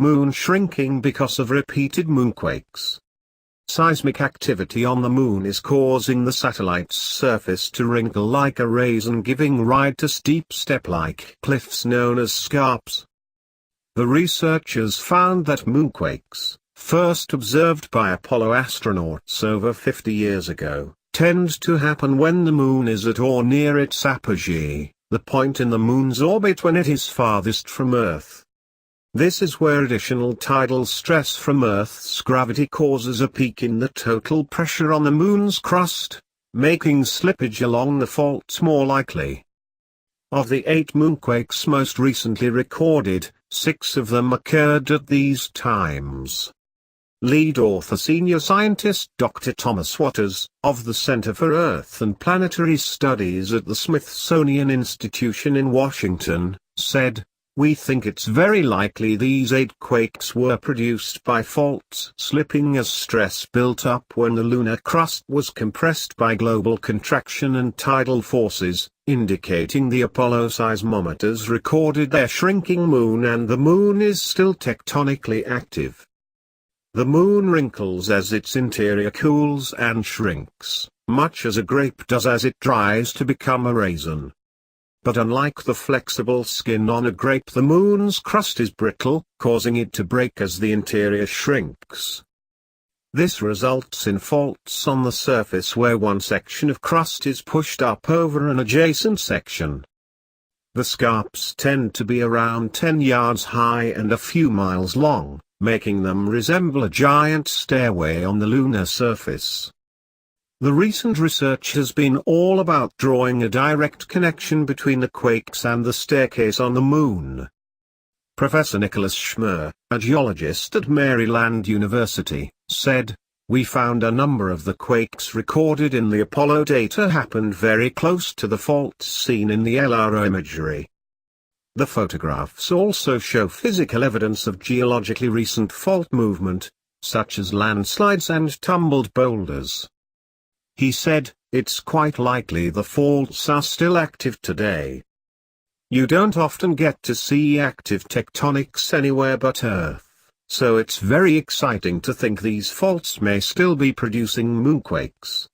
Moon shrinking because of repeated moonquakes. Seismic activity on the Moon is causing the satellite's surface to wrinkle like a raisin, giving rise to steep step-like cliffs known as scarps. The researchers found that moonquakes, first observed by Apollo astronauts over 50 years ago, tend to happen when the Moon is at or near its apogee, the point in the Moon's orbit when it is farthest from Earth. This is where additional tidal stress from Earth's gravity causes a peak in the total pressure on the Moon's crust, making slippage along the faults more likely. Of the 8 moonquakes most recently recorded, 6 of them occurred at these times. Lead author senior scientist Dr. Thomas Waters, of the Center for Earth and Planetary Studies at the Smithsonian Institution in Washington, said, "We think it's very likely these 8 quakes were produced by faults slipping as stress built up when the lunar crust was compressed by global contraction and tidal forces, indicating the Apollo seismometers recorded their shrinking Moon and the Moon is still tectonically active. The Moon wrinkles as its interior cools and shrinks, much as a grape does as it dries to become a raisin. But unlike the flexible skin on a grape, the Moon's crust is brittle, causing it to break as the interior shrinks. This results in faults on the surface where one section of crust is pushed up over an adjacent section. The scarps tend to be around 10 yards high and a few miles long, making them resemble a giant stairway on the lunar surface. The recent research has been all about drawing a direct connection between the quakes and the staircase on the Moon. Professor Nicholas Schmer, a geologist at Maryland University, said, "We found a number of the quakes recorded in the Apollo data happened very close to the faults seen in the LRO imagery. The photographs also show physical evidence of geologically recent fault movement, such as landslides and tumbled boulders." He said, "It's quite likely the faults are still active today. You don't often get to see active tectonics anywhere but Earth, so it's very exciting to think these faults may still be producing moonquakes."